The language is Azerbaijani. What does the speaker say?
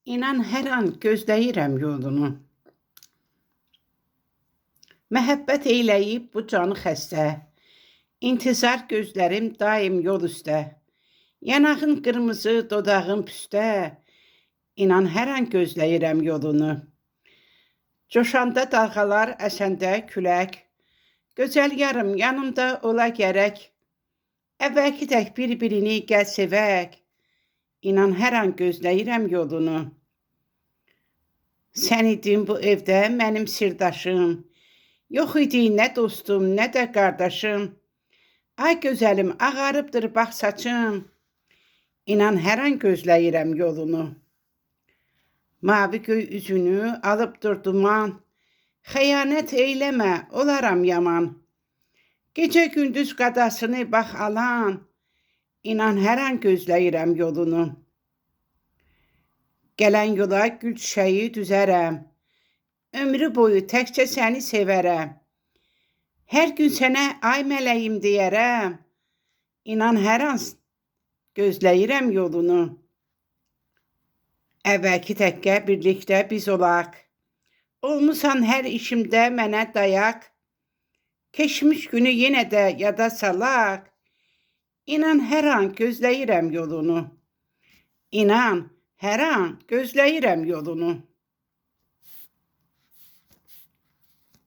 İnan hər an gözləyirəm yolunu. Məhəbbət eyləyib bu canı xəstə. İntizar gözlərim daim yol üstə. Yanağın qırmızı, dodağın püstə. İnan hər an gözləyirəm yolunu. Coşanda dalğalar, əsəndə külək. Gözəl yarım yanımda ola gərək. Əvvəlki tək bir-birini gəl sevək. İnan hər an gözləyirəm yolunu. Sən idin bu evdə mənim sirdaşım. Yox idi nə dostum, nə də qardaşım. Ay gözəlim, ağarıbdır bax saçım. İnan hər an gözləyirəm yolunu. Mavi göy üzünü alıbdır duman. Xəyanət eyləmə, olaram yaman. Gecə gündüz qadasını bax alan. İnan hər an gözləyirəm yolunu. Gələn yola gül çiçəyi düzərəm. Ömrü boyu təkcə səni sevərəm. Hər gün sənə ay mələyim deyərəm. İnan hər an gözləyirəm yolunu. Əvvəlki təkkə birlikdə biz olaq. Olmusan hər işimdə mənə dayaq. Keçmiş günü yenə də yada salaq. İnan hər an gözləyirəm yolunu. İnan hər an gözləyirəm yolunu.